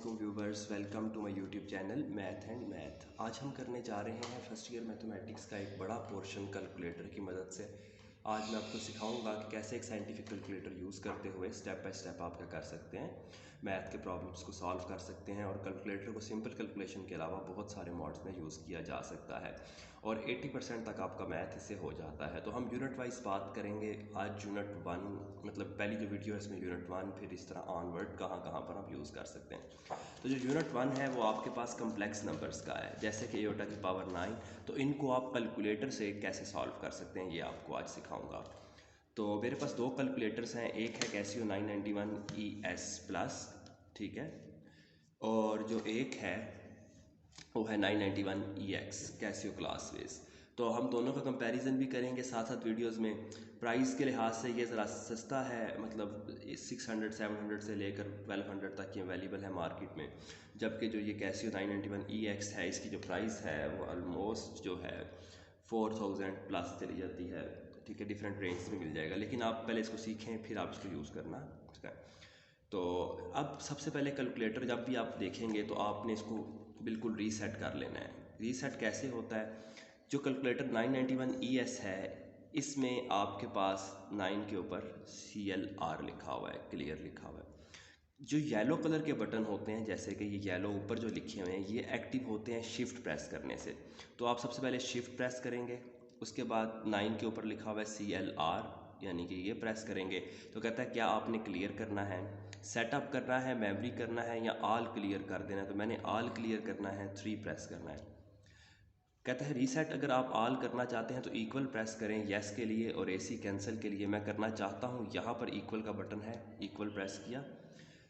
अस्सलामुअलैकुम viewers, welcome to my YouTube channel math and math. आज हम करने जा रहे हैं फर्स्ट ईयर मैथमेटिक्स का एक बड़ा पोर्शन कैलकुलेटर की मदद से। आज मैं आपको सिखाऊंगा कि कैसे एक साइंटिफिक कैलकुलेटर यूज़ करते हुए स्टेप बाय स्टेप आप क्या कर सकते हैं, मैथ के प्रॉब्लम्स को सॉल्व कर सकते हैं। और कैलकुलेटर को सिंपल कैलकुलेशन के अलावा बहुत सारे मॉड्स में यूज़ किया जा सकता है और 80% तक आपका मैथ इससे हो जाता है। तो हम यूनिट वाइज बात करेंगे। आज यूनिट 1 मतलब पहली जो वीडियो है इसमें यूनिट 1, फिर इस तरह ऑनवर्ड कहाँ कहाँ पर आप यूज़ कर सकते हैं। तो जो यूनिट 1 है वो आपके पास कम्प्लेक्स नंबर्स का है, जैसे कि एयोटा की पावर 9। तो इनको आप कैलकुलेटर से कैसे सॉल्व कर सकते हैं ये आपको आज सिखाऊंगा। तो मेरे पास दो कैलकुलेटर्स हैं, एक है कैसियो 991 ES प्लस, ठीक है, और जो एक है वो है 991 EX कैसियो क्लास बेस। तो हम दोनों का कंपैरिजन भी करेंगे साथ साथ वीडियोस में। प्राइस के लिहाज से ये ज़रा सस्ता है, मतलब 600-700 से लेकर 1200 तक ये अवेलेबल है मार्केट में। जबकि जो ये कैसियो 991 EX है, इसकी जो प्राइस है वो ऑलमोस्ट जो है 4000 प्लस चली जाती है, ठीक है। डिफरेंट रेंज में मिल जाएगा, लेकिन आप पहले इसको सीखें फिर आप इसको यूज़ करना, ठीक है। तो अब सबसे पहले कैलकुलेटर जब भी आप देखेंगे तो आपने इसको बिल्कुल रीसेट कर लेना है। रीसेट कैसे होता है? जो कैलकुलेटर 991 ES है इसमें आपके पास 9 के ऊपर CLR लिखा हुआ है, क्लियर लिखा हुआ है। जो येलो कलर के बटन होते हैं, जैसे कि ये येलो ऊपर जो लिखे हुए हैं, ये एक्टिव होते हैं शिफ्ट प्रेस करने से। तो आप सबसे पहले शिफ्ट प्रेस करेंगे, उसके बाद 9 के ऊपर लिखा हुआ है CLR, यानी कि ये प्रेस करेंगे तो कहता है क्या आपने क्लियर करना है, सेटअप करना है, मेमोरी करना है या ऑल क्लियर कर देना है। तो मैंने ऑल क्लियर करना है, 3 प्रेस करना है। कहता है रीसेट अगर आप ऑल करना चाहते हैं तो इक्वल प्रेस करें यस के लिए, और AC कैंसिल के लिए मैं करना चाहता हूँ, यहाँ पर इक्वल का बटन है, इक्वल प्रेस किया।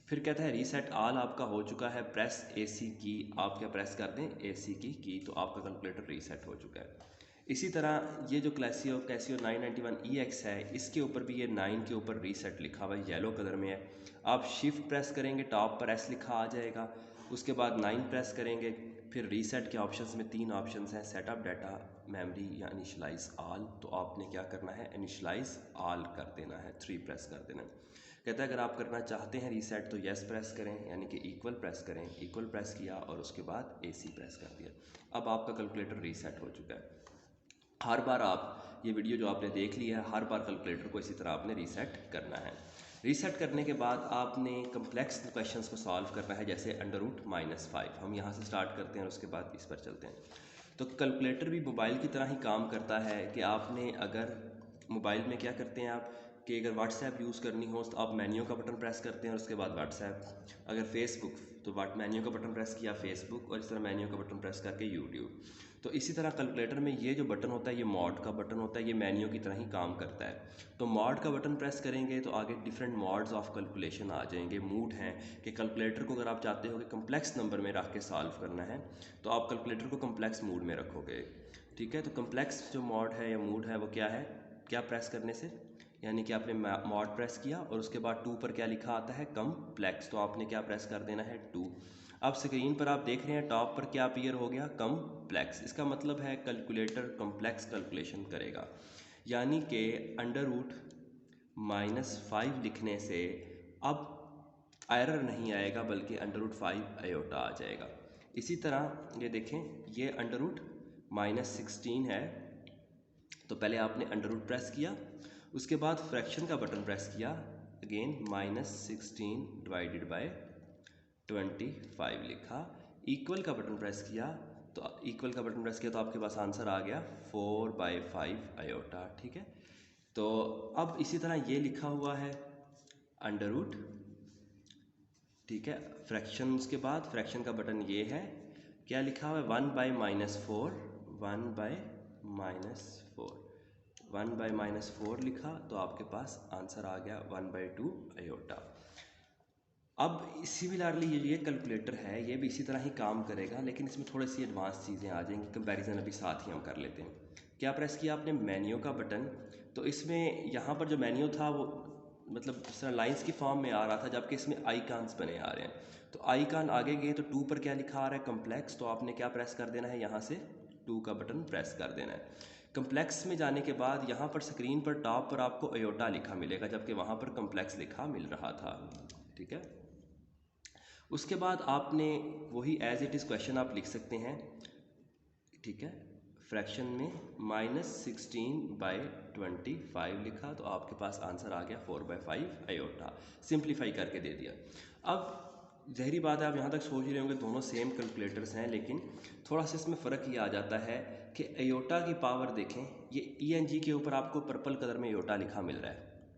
फिर कहता है रीसेट ऑल आपका हो चुका है, प्रेस AC की, आप क्या प्रेस कर दें AC की तो आपका कैलकुलेटर रीसेट हो चुका है। इसी तरह ये जो कैसियो 991 EX है, इसके ऊपर भी ये 9 के ऊपर रीसेट लिखा हुआ है, येलो कलर में है। आप शिफ्ट प्रेस करेंगे, टॉप पर S लिखा आ जाएगा, उसके बाद 9 प्रेस करेंगे, फिर रीसेट के ऑप्शंस में 3 ऑप्शंस हैं, सेटअप, डाटा, मेमोरी या इनिशलाइज ऑल। तो आपने क्या करना है, इनिशलाइज ऑल कर देना है, 3 प्रेस कर देना है। कहता है अगर आप करना चाहते हैं रीसेट तो यस प्रेस करें, यानी कि इक्वल प्रेस करें, इक्वल प्रेस किया और उसके बाद AC प्रेस कर दिया। अब आपका कैलकुलेटर रीसेट हो चुका है। हर बार आप ये वीडियो जो आपने देख लिया है, हर बार कैलकुलेटर को इसी तरह आपने रीसेट करना है। रीसेट करने के बाद आपने कम्प्लेक्स क्वेश्चंस को सॉल्व करना है, जैसे √-5। हम यहाँ से स्टार्ट करते हैं और उसके बाद इस पर चलते हैं। तो कैलकुलेटर भी मोबाइल की तरह ही काम करता है कि आपने अगर मोबाइल में क्या करते हैं आप कि अगर व्हाट्सएप यूज़ करनी हो तो आप मेन्यू का बटन प्रेस करते हैं और उसके बाद व्हाट्सएप, अगर फेसबुक तो मेन्यू का बटन प्रेस किया फेसबुक, और इस तरह मेन्यू का बटन प्रेस करके यूट्यूब। तो इसी तरह कैलकुलेटर में ये जो बटन होता है, ये मॉड का बटन होता है, ये मेन्यू की तरह ही काम करता है। तो मॉड का बटन प्रेस करेंगे तो आगे डिफरेंट मॉड्स ऑफ कैलकुलेशन आ जाएंगे। मूड हैं कि कैलकुलेटर को अगर आप चाहते हो कि कम्प्लेक्स नंबर में रख के सॉल्व करना है तो आप कैलकुलेटर को कम्प्लेक्स मूड में रखोगे, ठीक है। तो कम्प्लेक्स जो मॉड है या मूड है वो क्या है, क्या प्रेस करने से, यानी कि आपने मॉड प्रेस किया और उसके बाद 2 पर क्या लिखा आता है, कम्प्लेक्स, तो आपने क्या प्रेस कर देना है, 2। अब स्क्रीन पर आप देख रहे हैं टॉप पर क्या अपीयर हो गया, कम्प्लेक्स। इसका मतलब है कैलकुलेटर कम्प्लेक्स कैलकुलेशन करेगा, यानी कि √-5 लिखने से अब एरर नहीं आएगा बल्कि √5 आयोटा आ जाएगा। इसी तरह ये देखें, ये √-16 है, तो पहले आपने अंडर प्रेस किया, उसके बाद फ्रैक्शन का बटन प्रेस किया, अगेन -16 डिवाइडेड बाय 25 लिखा, इक्वल का बटन प्रेस किया, तो इक्वल का बटन प्रेस किया तो आपके पास आंसर आ गया 4/5 आयोटा, ठीक है। तो अब इसी तरह ये लिखा हुआ है अंडर रूट, ठीक है, फ्रैक्शन के बाद फ्रैक्शन का बटन ये है, क्या लिखा हुआ है, 1/-4, 1/-4, 1/-4 लिखा तो आपके पास आंसर आ गया 1/2 आयोटा। अब सिमिलरली ये कैलकुलेटर है, ये भी इसी तरह ही काम करेगा, लेकिन इसमें थोड़ी सी एडवांस चीज़ें आ जाएंगी, कंपैरिजन अभी साथ ही हम कर लेते हैं। क्या प्रेस किया आपने, मेन्यू का बटन, तो इसमें यहाँ पर जो मेन्यू था वो मतलब जिस तरह लाइन्स की फॉर्म में आ रहा था, जबकि इसमें आइकॉन्स बने आ रहे हैं। तो आइकॉन आगे गए तो 2 पर क्या लिखा आ रहा है, कम्प्लेक्स, तो आपने क्या प्रेस कर देना है, यहाँ से 2 का बटन प्रेस कर देना है। कम्प्लेक्स में जाने के बाद यहाँ पर स्क्रीन पर टॉप पर आपको आयोटा लिखा मिलेगा, जबकि वहाँ पर कम्प्लेक्स लिखा मिल रहा था, ठीक है। उसके बाद आपने वही एज इट इज़ क्वेश्चन आप लिख सकते हैं, ठीक है। फ्रैक्शन में -16/25 लिखा तो आपके पास आंसर आ गया 4/5 आयोटा। सिंप्लीफाई करके दे दिया। अब ज़ाहिरी बात है आप यहाँ तक सोच ही रहे होंगे दोनों सेम कैलकुलेटर्स हैं, लेकिन थोड़ा सा इसमें फ़र्क ये आ जाता है कि आयोटा की पावर देखें, ये ENG के ऊपर आपको पर्पल कलर में आयोटा लिखा मिल रहा है,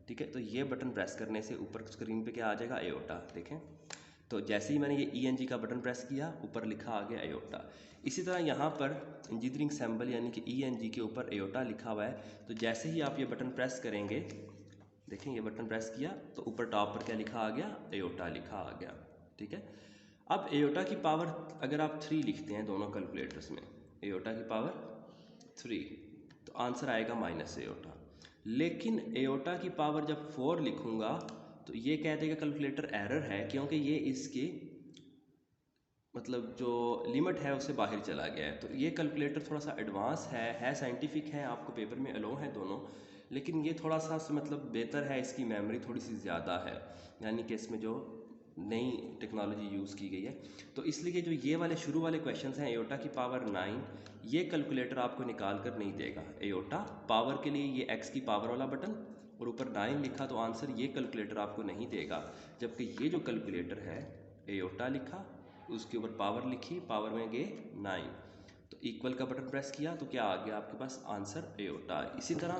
ठीक है। तो ये बटन प्रेस करने से ऊपर स्क्रीन पे क्या आ जाएगा, आयोटा, देखें। तो जैसे ही मैंने ये ENG का बटन प्रेस किया ऊपर लिखा आ गया आयोटा। इसी तरह यहाँ पर इंजीनियरिंग सिंबल यानी कि ENG के ऊपर आयोटा लिखा हुआ है, तो जैसे ही आप ये बटन प्रेस करेंगे, देखें ये बटन प्रेस किया तो ऊपर टॉप पर क्या लिखा आ गया, आयोटा लिखा आ गया, ठीक है। अब आयोटा की पावर अगर आप 3 लिखते हैं दोनों कैलकुलेटर्स में, आयोटा की पावर 3, तो आंसर आएगा माइनस आयोटा। लेकिन आयोटा की पावर जब 4 लिखूंगा तो ये कह देगा कैलकुलेटर एरर है, क्योंकि ये इसकी मतलब जो लिमिट है उससे बाहर चला गया है। तो ये कैलकुलेटर थोड़ा सा एडवांस है साइंटिफिक है, आपको पेपर में अलो है दोनों, लेकिन ये थोड़ा सा मतलब बेहतर है, इसकी मेमोरी थोड़ी सी ज़्यादा है, यानी कि इसमें जो नई टेक्नोलॉजी यूज़ की गई है। तो इसलिए जो ये वाले शुरू वाले क्वेश्चंस हैं आयोटा की पावर 9, ये कैलकुलेटर आपको निकाल कर नहीं देगा। आयोटा पावर के लिए ये x की पावर वाला बटन और ऊपर 9 लिखा, तो आंसर ये कैलकुलेटर आपको नहीं देगा। जबकि ये जो कैलकुलेटर है आयोटा लिखा, उसके ऊपर पावर लिखी, पावर में गए 9, तो इक्वल का बटन प्रेस किया तो क्या आ गया आपके पास आंसर आयोटा। इसी तरह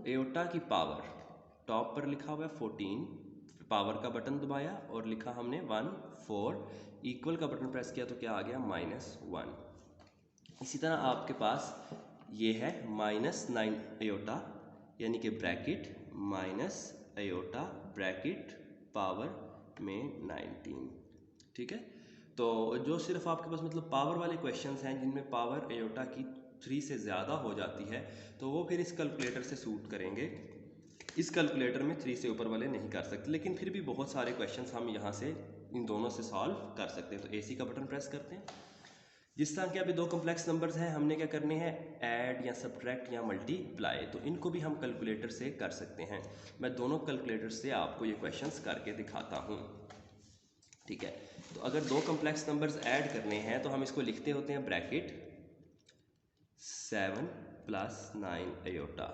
आयोटा की पावर टॉप पर लिखा हुआ है 14, पावर का बटन दबाया और लिखा हमने 1 4, इक्वल का बटन प्रेस किया तो क्या आ गया -1। इसी तरह आपके पास ये है -9 आयोटा, यानी कि bracket minus iota bracket power में 19, ठीक है। तो जो सिर्फ आपके पास मतलब पावर वाले क्वेश्चंस हैं जिनमें पावर आयोटा की 3 से ज़्यादा हो जाती है, तो वो फिर इस कैलकुलेटर से सूट करेंगे। इस कैलकुलेटर में 3 से ऊपर वाले नहीं कर सकते, लेकिन फिर भी बहुत सारे क्वेश्चंस हम यहाँ से इन दोनों से सॉल्व कर सकते हैं। तो AC का बटन प्रेस करते हैं। जिस तरह के अभी दो कम्प्लेक्स नंबर्स हैं, हमने क्या करने हैं, ऐड या सब्ट्रैक्ट या मल्टीप्लाई, तो इनको भी हम कैलकुलेटर से कर सकते हैं। मैं दोनों कैलकुलेटर से आपको ये क्वेश्चंस करके दिखाता हूँ, ठीक है। तो अगर दो कम्प्लेक्स नंबर्स ऐड करने हैं तो हम इसको लिखते होते हैं ब्रैकेट 7 + 9 आयोटा,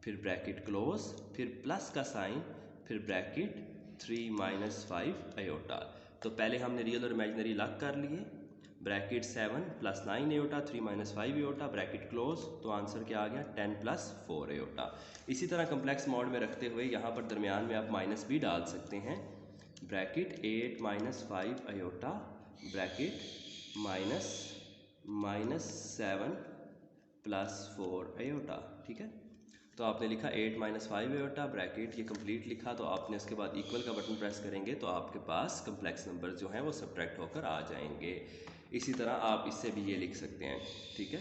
फिर ब्रैकेट क्लोज, फिर प्लस का साइन, फिर ब्रैकेट 3 - 5 आयोटा। तो पहले हमने रियल और इमेजिनरी अलग कर लिए, bracket 7 + 9 iota, 3 - 5 iota, bracket close, तो आंसर क्या आ गया 10 + 4 आयोटा। इसी तरह कम्प्लेक्स मोड में रखते हुए यहाँ पर दरमियान में आप माइनस भी डाल सकते हैं, ब्रैकेट 8 - 5 आयोटा, ब्रैकेट -7 + 4 आयोटा, ठीक है। तो आपने लिखा 8 - 5 आयोटा, ब्रैकेट ये कंप्लीट लिखा, तो आपने उसके बाद इक्वल का बटन प्रेस करेंगे तो आपके पास कम्प्लेक्स नंबर जो हैं वो सब्ट्रैक्ट होकर आ जाएंगे। इसी तरह आप इससे भी ये लिख सकते हैं, ठीक है।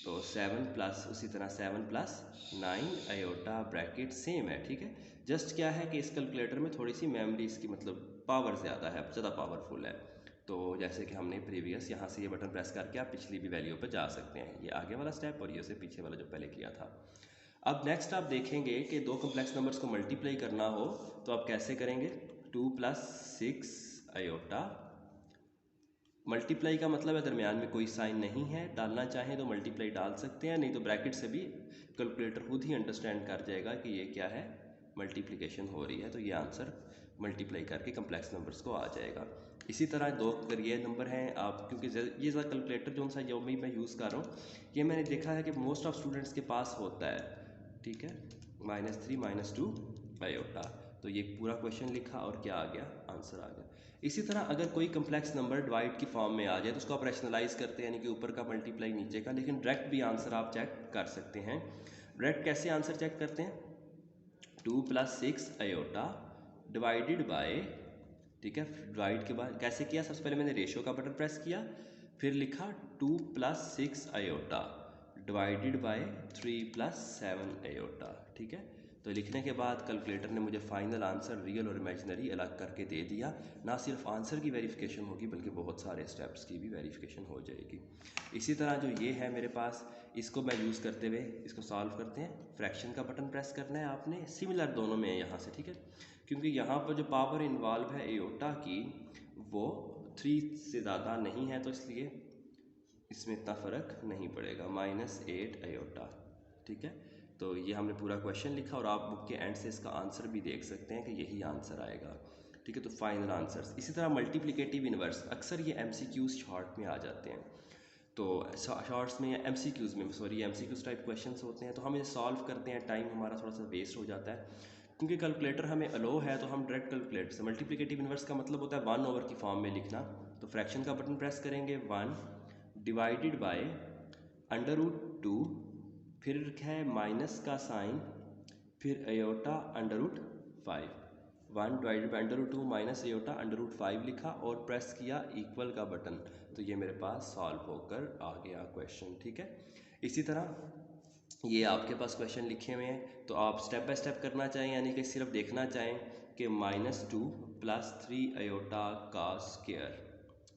तो 7 प्लस उसी तरह 7 + 9 आयोटा, ब्रैकेट सेम है, ठीक है। जस्ट क्या है कि इस कैलकुलेटर में थोड़ी सी मेमोरी इसकी मतलब पावर ज़्यादा है, ज़्यादा पावरफुल है। तो जैसे कि हमने प्रीवियस यहाँ से ये बटन प्रेस करके आप पिछली भी वैल्यू पर जा सकते हैं, ये आगे वाला स्टेप और ये से पीछे वाला जो पहले किया था। अब नेक्स्ट आप देखेंगे कि दो कम्प्लेक्स नंबर्स को मल्टीप्लाई करना हो तो आप कैसे करेंगे, 2 + 6 आयोटा, मल्टीप्लाई का मतलब है दरमियान में कोई साइन नहीं है, डालना चाहें तो मल्टीप्लाई डाल सकते हैं, नहीं तो ब्रैकेट से भी कैलकुलेटर खुद ही अंडरस्टैंड कर जाएगा कि ये क्या है, मल्टीप्लिकेशन हो रही है, तो ये आंसर मल्टीप्लाई करके कम्प्लेक्स नंबर्स को आ जाएगा। इसी तरह दो अगर ये नंबर हैं आप, क्योंकि ये कैलकुलेटर जो सा जो भी मैं यूज़ कर रहा हूँ, ये मैंने देखा है कि मोस्ट ऑफ स्टूडेंट्स के पास होता है, ठीक है, -3 - 2 आयोटा। तो ये पूरा क्वेश्चन लिखा और क्या आ गया, आंसर आ गया। इसी तरह अगर कोई कम्प्लेक्स नंबर डिवाइड की फॉर्म में आ जाए तो उसको आप रैशनलाइज करते हैं, यानी कि ऊपर का मल्टीप्लाई नीचे का, लेकिन डायरेक्ट भी आंसर आप चेक कर सकते हैं। डायरेक्ट कैसे आंसर चेक करते हैं, 2 + 6 आयोटा डिवाइडेड बाय, ठीक है, डिवाइड के बाद कैसे किया, सबसे पहले मैंने रेशियो का बटन प्रेस किया, फिर लिखा 2 + 6 आयोटा डिवाइडेड बाय 3 + 7 आयोटा, ठीक है। तो लिखने के बाद कैलकुलेटर ने मुझे फाइनल आंसर रियल और इमेजिनरी अलग करके दे दिया। ना सिर्फ आंसर की वेरिफिकेशन होगी बल्कि बहुत सारे स्टेप्स की भी वेरिफिकेशन हो जाएगी। इसी तरह जो ये है मेरे पास, इसको मैं यूज़ करते हुए इसको सॉल्व करते हैं। फ्रैक्शन का बटन प्रेस करना है आपने, सिमिलर दोनों में है यहाँ से, ठीक है, क्योंकि यहाँ पर जो पावर इन्वॉल्व है आयोटा की वो 3 से ज़्यादा नहीं है, तो इसलिए इसमें इतना फ़र्क नहीं पड़ेगा, -8 आयोटा। ठीक है, तो ये हमने पूरा क्वेश्चन लिखा और आप बुक के एंड से इसका आंसर भी देख सकते हैं कि यही आंसर आएगा। ठीक है, तो फाइनल आंसर्स। इसी तरह मल्टीप्लिकेटिव इन्वर्स, अक्सर ये MCQs शॉर्ट में आ जाते हैं, तो शॉर्ट्स में या MCQs में, सॉरी MCQs टाइप क्वेश्चंस होते हैं, तो हम इसे सॉल्व करते हैं, टाइम हमारा थोड़ा सा वेस्ट हो जाता है। क्योंकि कैलकुलेटर हमें अलो है तो हम डायरेक्ट कैलकुलेटर से, मल्टीप्लिकेटिव इन्वर्स का मतलब होता है 1 ओवर की फॉर्म में लिखना। तो फ्रैक्शन का बटन प्रेस करेंगे, 1 डिवाइडेड बाय √2, फिर है माइनस का साइन, फिर iota √5, 1 divided by √2 minus iota √5 लिखा और प्रेस किया इक्वल का बटन, तो ये मेरे पास सॉल्व होकर आ गया क्वेश्चन। ठीक है, इसी तरह ये आपके पास क्वेश्चन लिखे हुए हैं, तो आप स्टेप बाय स्टेप करना चाहें, यानी कि सिर्फ देखना चाहें कि -2 + 3 अयोटा का स्क्वायर।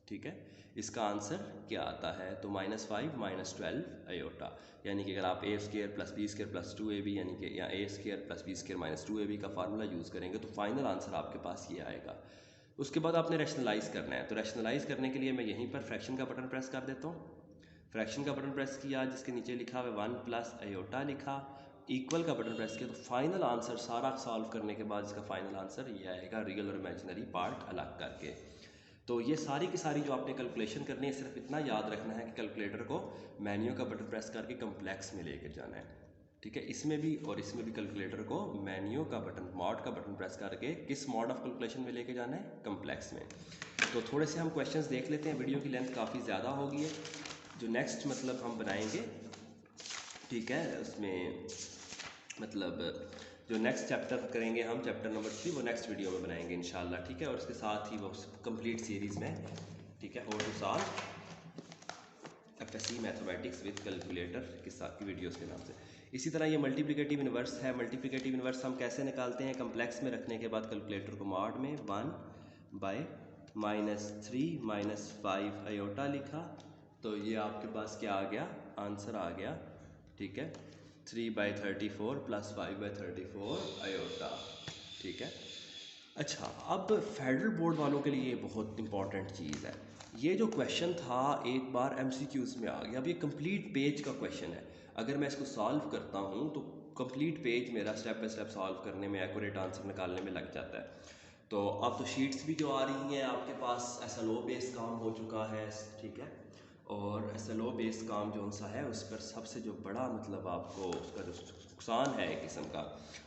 ठीक है, इसका आंसर क्या आता है, तो -5 - 12 अयोटा, यानी कि अगर आप a² + b² + 2ab, यानी कि या a² + b² - 2ab का फार्मूला यूज़ करेंगे तो फाइनल आंसर आपके पास ये आएगा। उसके बाद आपने रैशनलाइज़ करना है, तो रैशनलाइज़ करने के लिए मैं यहीं पर फ्रैक्शन का बटन प्रेस कर देता हूँ। फ्रैक्शन का बटन प्रेस किया, जिसके नीचे लिखा हुआ 1 + अयोटा लिखा, इक्वल का बटन प्रेस किया, तो फाइनल आंसर सारा सॉल्व करने के बाद इसका फाइनल आंसर ये आएगा, रियल और इमेजिनरी पार्ट अलग करके। तो ये सारी की सारी जो आपने कैलकुलेशन करनी है, सिर्फ इतना याद रखना है कि कैलकुलेटर को मेन्यू का बटन प्रेस करके कम्प्लेक्स में लेकर जाना है। ठीक है, इसमें भी और इसमें भी कैलकुलेटर को मेन्यू का बटन, मॉड का बटन प्रेस करके किस मॉड ऑफ कैलकुलेशन में लेके जाना है, कम्प्लेक्स में। तो थोड़े से हम क्वेश्चंस देख लेते हैं, वीडियो की लेंथ काफ़ी ज़्यादा होगी है, जो नेक्स्ट मतलब हम बनाएंगे। ठीक है, उसमें मतलब जो नेक्स्ट चैप्टर करेंगे हम, चैप्टर नंबर 3, वो नेक्स्ट वीडियो में बनाएंगे इंशाल्लाह। ठीक है, और उसके साथ ही वो कंप्लीट सीरीज़ में, ठीक है, how to solve FSC mathematics with calculator के साथ की वीडियोस के नाम से। इसी तरह ये मल्टीप्लिकेटिव इन्वर्स है। मल्टीप्लिकेटिव इन्वर्स हम कैसे निकालते हैं, कम्प्लेक्स में रखने के बाद कैलकुलेटर को मॉड में 1 बाय -3 - 5 अयोटा लिखा, तो ये आपके पास क्या आ गया, आंसर आ गया। ठीक है, 3/34 + 5/34 अयोटा। ठीक है, अच्छा, अब फेडरल बोर्ड वालों के लिए ये बहुत इंपॉर्टेंट चीज़ है। ये जो क्वेश्चन था एक बार MCQs में आ गया, अब ये कंप्लीट पेज का क्वेश्चन है। अगर मैं इसको सॉल्व करता हूँ तो कंप्लीट पेज मेरा स्टेप बाय स्टेप सॉल्व करने में, एक्यूरेट आंसर निकालने में लग जाता है। तो अब तो शीट्स भी जो आ रही हैं आपके पास, SLO बेस्ड काम हो चुका है। ठीक है, और SLO बेस्ड काम जो सा है, उस पर सबसे जो बड़ा मतलब आपको उसका जो नुकसान है एक किस्म का,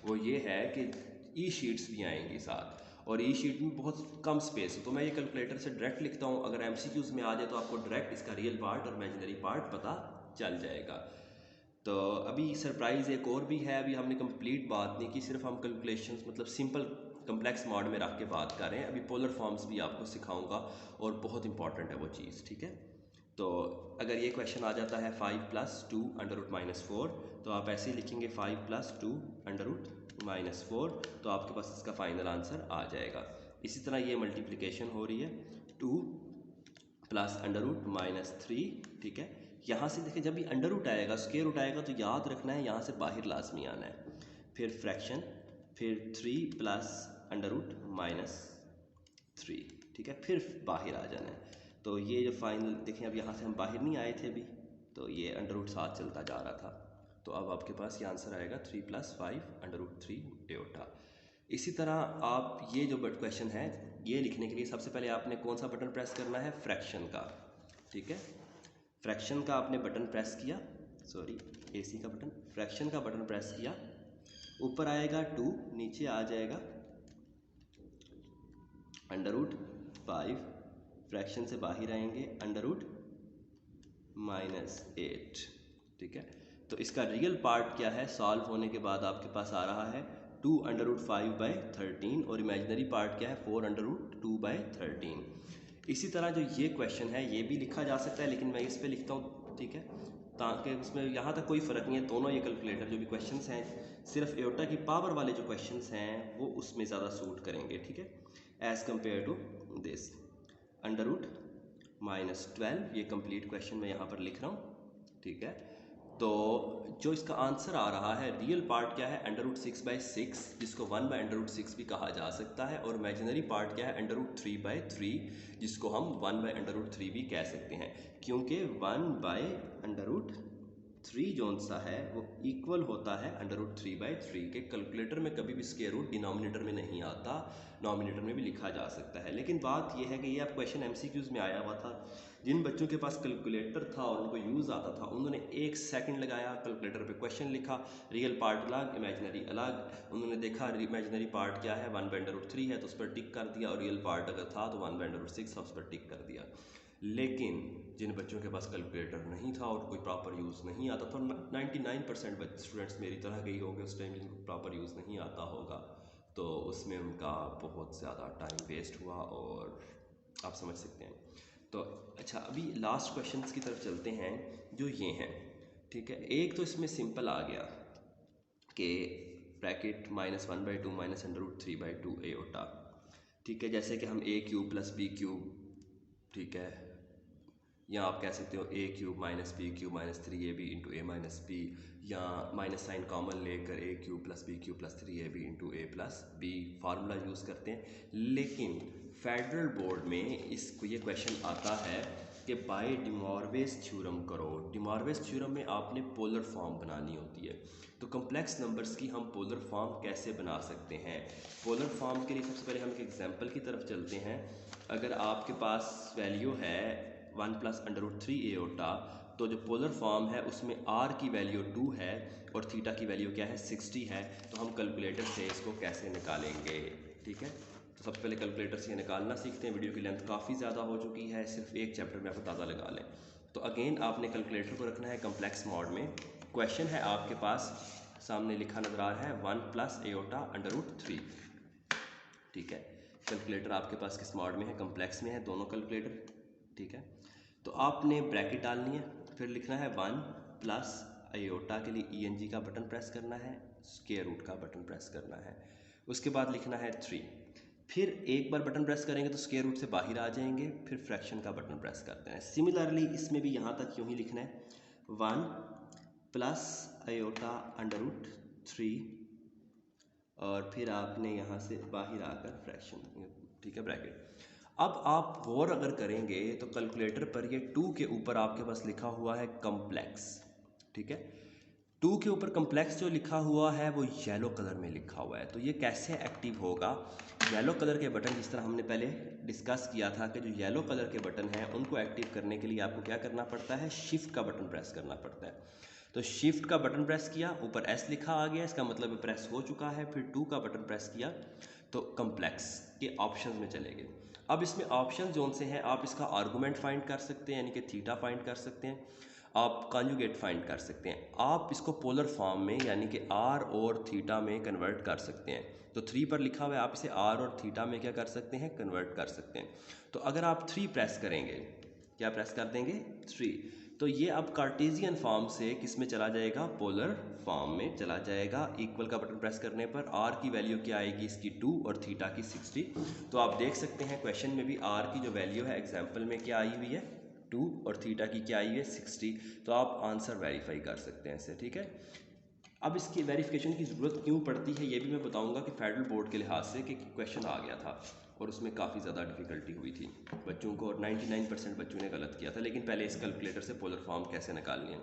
वो ये है कि शीट्स भी आएंगी साथ, और शीट में बहुत कम स्पेस है। तो मैं ये कैलकुलेटर से डायरेक्ट लिखता हूँ, अगर MCQs में आ जाए तो आपको डायरेक्ट इसका रियल पार्ट और इमेजिनरी पार्ट पता चल जाएगा। तो अभी सरप्राइज़ एक और भी है, अभी हमने कंप्लीट बात नहीं की, सिर्फ हम कैलकुलेशंस मतलब सिंपल कम्प्लेक्स मॉड में रख के बात कर रहे हैं। अभी पोलर फॉर्म्स भी आपको सिखाऊंगा और बहुत इंपॉर्टेंट है वो चीज़। ठीक है, तो अगर ये क्वेश्चन आ जाता है 5 + 2 √-4, तो आप ऐसे ही लिखेंगे 5 + 2 √-4, तो आपके पास इसका फाइनल आंसर आ जाएगा। इसी तरह ये मल्टीप्लिकेशन हो रही है 2 + √-3। ठीक है, यहाँ से देखिए, जब भी अंडर रूट आएगा, स्क्वायर रूट आएगा, तो याद रखना है यहाँ से बाहर लाजमी आना है। फिर फ्रैक्शन, फिर 3 + √-3। ठीक है, फिर बाहर आ जाना है। तो ये जो फाइनल देखें, अब यहाँ से हम बाहर नहीं आए थे अभी, तो ये अंडर रूट साथ चलता जा रहा था, तो अब आपके पास ये आंसर आएगा 3 + 5 √3 अयोटा। इसी तरह आप ये जो क्वेश्चन है, ये लिखने के लिए सबसे पहले आपने कौन सा बटन प्रेस करना है, फ्रैक्शन का। ठीक है, फ्रैक्शन का आपने बटन प्रेस किया, सॉरी AC का बटन, फ्रैक्शन का बटन प्रेस किया, ऊपर आएगा 2, नीचे आ जाएगा √5, फ्रैक्शन से बाहर आएंगे √-8। ठीक है, तो इसका रियल पार्ट क्या है, सॉल्व होने के बाद आपके पास आ रहा है 2 √5/13, और इमेजिनरी पार्ट क्या है, 4 √2/13। इसी तरह जो ये क्वेश्चन है, ये भी लिखा जा सकता है, लेकिन मैं इस पे लिखता हूँ। ठीक है, ताकि उसमें यहाँ तक कोई फ़र्क नहीं है, दोनों ये कैलकुलेटर जो भी क्वेश्चंस हैं, सिर्फ एयोटा की पावर वाले जो क्वेश्चंस हैं वो उसमें ज़्यादा सूट करेंगे। ठीक है, एज़ कम्पेयर टू दिस √-12, ये कंप्लीट क्वेश्चन मैं यहाँ पर लिख रहा हूँ। ठीक है, तो जो इसका आंसर आ रहा है, रियल पार्ट क्या है, √6/6, जिसको 1/√6 भी कहा जा सकता है, और इमेजिनरी पार्ट क्या है, √3/3, जिसको हम 1/√3 भी कह सकते हैं, क्योंकि 1/√3 जोन सा है वो इक्वल होता है √3/3 के। कैलकुलेटर में कभी भी स्क्वायर रूट डिनोमिनेटर में नहीं आता, नॉमिनेटर में भी लिखा जा सकता है। लेकिन बात यह है कि ये अब क्वेश्चन MCQs में आया हुआ था। जिन बच्चों के पास कैलकुलेटर था और उनको यूज़ आता था, उन्होंने 1 सेकंड लगाया, कैलकुलेटर पे क्वेश्चन लिखा, रियल पार्ट अलग, इमेजिनरी अलग। उन्होंने देखा इमेजिनरी पार्ट क्या है, 1/√3 है, तो उस पर टिक कर दिया, और रियल पार्ट अगर था तो 1/√6 उस पर टिक कर दिया। लेकिन जिन बच्चों के पास कैलकुलेटर नहीं था और कोई प्रॉपर यूज़ नहीं आता था, 99% स्टूडेंट्स मेरी तरह के ही होंगे उस टाइम जिनको प्रॉपर यूज़ नहीं आता होगा, तो उसमें उनका बहुत ज़्यादा टाइम वेस्ट हुआ, और आप समझ सकते हैं। तो अच्छा, अभी लास्ट क्वेश्चंस की तरफ चलते हैं जो ये हैं, ठीक है। एक तो इसमें सिंपल आ गया कि ब्रैकेट -1/2 -√3/2 एओटा, ठीक है। जैसे कि हम a³ + b³, ठीक है, या आप कह सकते हो a³ - b³ - 3ab × a - b, या माइनस साइन कॉमन लेकर a³ + b³ + 3ab × a + b formula use करते हैं। लेकिन फेडरल बोर्ड में इसको ये क्वेश्चन आता है कि बाय डिमॉर्विस थ्योरम करो। डिमॉर्विस थ्योरम में आपने पोलर फॉर्म बनानी होती है। तो कम्प्लेक्स नंबर्स की हम पोलर फॉर्म कैसे बना सकते हैं? पोलर फॉर्म के लिए सबसे पहले हम एक एग्जांपल की तरफ चलते हैं। अगर आपके पास वैल्यू है 1 + √3 एओटा, तो जो पोलर फॉर्म है उसमें r की वैल्यू 2 है और थीटा की वैल्यू क्या है, 60 है। तो हम कैलकुलेटर से इसको कैसे निकालेंगे, ठीक है। तो सबसे पहले कैलकुलेटर से निकालना सीखते हैं। वीडियो की लेंथ काफ़ी ज़्यादा हो चुकी है, सिर्फ एक चैप्टर में आप अंदाज़ा लगा लें। तो अगेन आपने कैलकुलेटर को रखना है कम्प्लेक्स मॉड में। क्वेश्चन है आपके पास सामने लिखा नजर आ रहा है 1 + एओटा √3, ठीक है। कैलकुलेटर आपके पास किस मॉड में है, कम्प्लेक्स में है, दोनों कैलकुलेटर, ठीक है। तो आपने ब्रैकेट डालनी है, फिर लिखना है 1 + एओटा के लिए ENG का बटन प्रेस करना है, स्क्वायर रूट का बटन प्रेस करना है, उसके बाद लिखना है 3। फिर एक बार बटन प्रेस करेंगे तो स्क्वायर रूट से बाहर आ जाएंगे, फिर फ्रैक्शन का बटन प्रेस करते हैं। सिमिलरली इसमें भी यहाँ तक यूँ ही लिखना है 1 + एओटा √3, और फिर आपने यहाँ से बाहर आकर फ्रैक्शन, ठीक है, ब्रैकेट। अब आप गौर अगर करेंगे तो कैलकुलेटर पर ये 2 के ऊपर आपके पास लिखा हुआ है कम्प्लेक्स, ठीक है। 2 के ऊपर कम्प्लेक्स जो लिखा हुआ है वो येलो कलर में लिखा हुआ है। तो ये कैसे एक्टिव होगा? येलो कलर के बटन, जिस तरह हमने पहले डिस्कस किया था कि जो येलो कलर के बटन हैं उनको एक्टिव करने के लिए आपको क्या करना पड़ता है, शिफ्ट का बटन प्रेस करना पड़ता है। तो शिफ्ट का बटन प्रेस किया, ऊपर S लिखा आ गया, इसका मतलब प्रेस हो चुका है। फिर 2 का बटन प्रेस किया तो कम्प्लेक्स के ऑप्शंस में चले गए। अब इसमें ऑप्शन जोन से हैं, आप इसका आर्गूमेंट फाइंड कर सकते हैं, यानी कि थीटा फाइंड कर सकते हैं, आप कॉन्जुगेट फाइंड कर सकते हैं, आप इसको पोलर फॉर्म में यानी कि r और थीटा में कन्वर्ट कर सकते हैं। तो 3 पर लिखा हुआ है, आप इसे r और थीटा में क्या कर सकते हैं, कन्वर्ट कर सकते हैं। तो अगर आप 3 प्रेस करेंगे, क्या प्रेस कर देंगे, 3, तो ये अब कार्टेशियन फॉर्म से किस में चला जाएगा, पोलर फॉर्म में चला जाएगा। इक्वल का बटन प्रेस करने पर r की वैल्यू क्या आएगी, इसकी 2 और थीटा की 60। तो आप देख सकते हैं क्वेश्चन में भी r की जो वैल्यू है एग्जाम्पल में क्या आई हुई है, 2, और थीटा की क्या आई है, 60। तो आप आंसर वेरीफाई कर सकते हैं इससे, ठीक है। अब इसकी वेरिफिकेशन की ज़रूरत क्यों पड़ती है ये भी मैं बताऊंगा कि फेडरल बोर्ड के लिहाज से कि क्वेश्चन आ गया था और उसमें काफ़ी ज़्यादा डिफ़िकल्टी हुई थी बच्चों को, और 99% बच्चों ने गलत किया था। लेकिन पहले इस कैलकुलेटर से पोलर फॉर्म कैसे निकालनी है,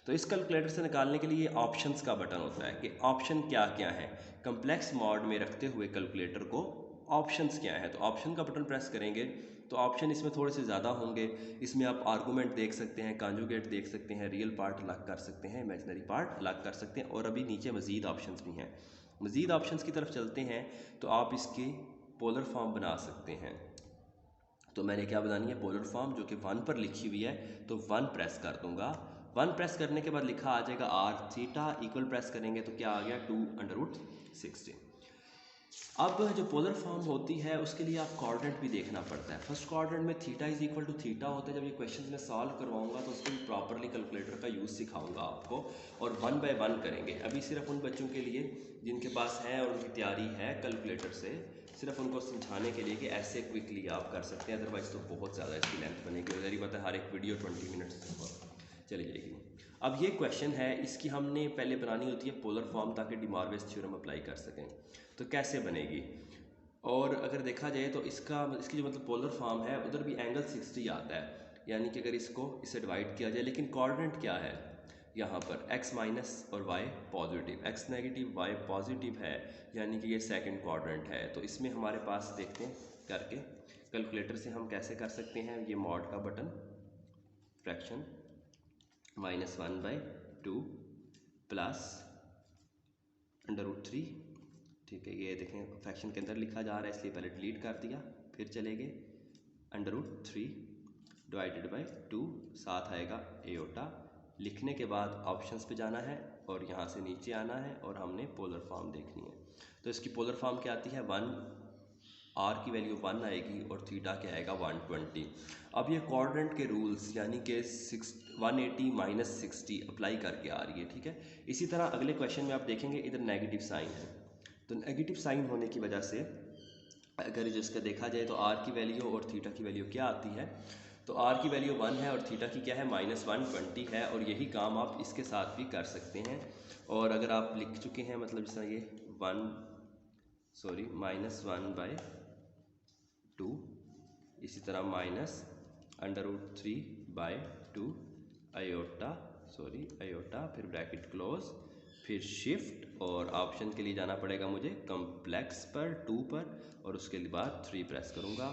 तो इस कैलकुलेटर से निकालने के लिए ऑप्शंस का बटन होता है कि ऑप्शन क्या क्या है। कम्प्लेक्स मॉड में रखते हुए कैलकुलेटर को ऑप्शंस क्या है, तो ऑप्शन का बटन प्रेस करेंगे तो ऑप्शन इसमें थोड़े से ज़्यादा होंगे। इसमें आप आर्गूमेंट देख सकते हैं, कॉन्जुगेट देख सकते हैं, रियल पार्ट अलग कर सकते हैं, इमेजिनरी पार्ट अलग कर सकते हैं, और अभी नीचे मज़ीद ऑप्शंस भी हैं। मज़ीद ऑप्शंस की तरफ चलते हैं तो आप इसकी पोलर फॉर्म बना सकते हैं। तो मैंने क्या बनानी है, पोलर फॉर्म, जो कि 1 पर लिखी हुई है, तो 1 प्रेस कर दूंगा। 1 प्रेस करने के बाद लिखा आ जाएगा r थीटा, इक्वल प्रेस करेंगे तो क्या आ गया, 2√16। अब जो पोलर फॉर्म होती है उसके लिए आप कोऑर्डिनेट भी देखना पड़ता है। फर्स्ट कोऑर्डिनेट में theta is equal to theta होता है। जब ये क्वेश्चन मैं सॉल्व करवाऊंगा तो उसको भी प्रॉपरली कैलकुलेटर का यूज़ सिखाऊंगा आपको, और 1 बाय 1 करेंगे। अभी सिर्फ उन बच्चों के लिए जिनके पास है और उनकी तैयारी है कैलकुलेटर से, सिर्फ उनको समझाने के लिए कि ऐसे क्विकली आप कर सकते हैं, अदरवाइज़ तो बहुत ज़्यादा इसकी लेंथ बनेगी। और मेरी बात है हर एक वीडियो 20 मिनट्स तक चली जाएगी। अब ये क्वेश्चन है, इसकी हमने पहले बनानी होती है पोलर फॉर्म ताकि डी मॉर्गन्स थ्योरम अप्लाई कर सकें। तो कैसे बनेगी, और अगर देखा जाए तो इसकी जो मतलब पोलर फॉर्म है उधर भी एंगल 60 आता है, यानी कि अगर इसे डिवाइड किया जाए, लेकिन कोऑर्डिनेट क्या है यहाँ पर x माइनस और y positive, x negative y positive है, यानी कि ये सेकंड क्वाड्रेंट है। तो इसमें हमारे पास देखते हैं करके कैलकुलेटर से हम कैसे कर सकते हैं। ये मॉड का बटन, फ्रैक्शन -1/2 प्लस √3, ठीक है। ये देखें फ्रैक्शन के अंदर लिखा जा रहा है इसलिए पहले डिलीट कर दिया, फिर चलेंगे √3 डिवाइडेड बाई 2, साथ आएगा एओटा। लिखने के बाद ऑप्शंस पे जाना है और यहाँ से नीचे आना है और हमने पोलर फॉर्म देखनी है। तो इसकी पोलर फॉर्म क्या आती है, 1 आर की वैल्यू 1 आएगी और थीटा क्या आएगा 120। अब ये कोऑर्डिनेट के रूल्स यानी कि 180 माइनस 60 अप्लाई करके आ रही है, ठीक है। इसी तरह अगले क्वेश्चन में आप देखेंगे इधर नेगेटिव साइन है, तो नेगेटिव साइन होने की वजह से अगर जिसका देखा जाए तो आर की वैल्यू और थीटा की वैल्यू क्या आती है, तो आर की वैल्यू 1 है और थीटा की क्या है -120 है, और यही काम आप इसके साथ भी कर सकते हैं। और अगर आप लिख चुके हैं मतलब जिस तरह ये -1/2, इसी तरह -√3/2 आयोटा, फिर ब्रैकेट क्लोज, फिर शिफ्ट, और ऑप्शन के लिए जाना पड़ेगा मुझे कम्प्लेक्स पर 2 पर, और उसके बाद 3 प्रेस करूँगा।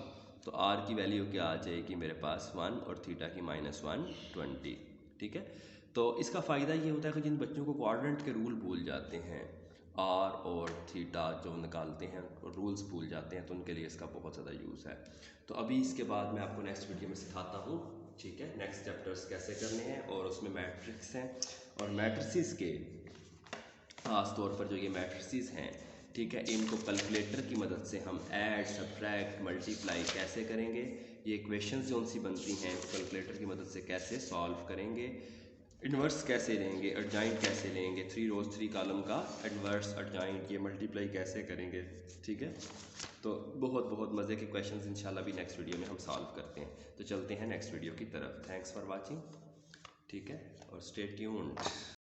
तो आर की वैल्यू क्या आ जाएगी मेरे पास 1 और थीटा की -120, ठीक है। तो इसका फ़ायदा ये होता है कि जिन बच्चों को कोऑर्डिनेट के रूल भूल जाते हैं, आर और थीटा जो निकालते हैं रूल्स भूल जाते हैं, तो उनके लिए इसका बहुत ज़्यादा यूज़ है। तो अभी इसके बाद मैं आपको नेक्स्ट वीडियो में सिखाता हूँ, ठीक है, नेक्स्ट चैप्टर्स कैसे करने हैं, और उसमें मैट्रिक्स हैं और मैट्रिसेस के ख़ास तौर पर जो ये मैट्रिसेस हैं, ठीक है, इनको कैलकुलेटर की मदद से हम ऐड, सब्ट्रैक्ट, मल्टीप्लाई कैसे करेंगे, ये इक्वेशंस जो उनसी बनती हैं कैलकुलेटर की मदद से कैसे सॉल्व करेंगे, इन्वर्स कैसे लेंगे, एडजॉइंट कैसे लेंगे, 3 रोज़ 3 कॉलम का इन्वर्स एडजॉइंट, ये मल्टीप्लाई कैसे करेंगे, ठीक है। तो बहुत बहुत मज़े के क्वेश्चंस इंशाल्लाह भी नेक्स्ट वीडियो में हम सॉल्व करते हैं। तो चलते हैं नेक्स्ट वीडियो की तरफ। थैंक्स फॉर वाचिंग, ठीक है, और स्टे ट्यून्ड।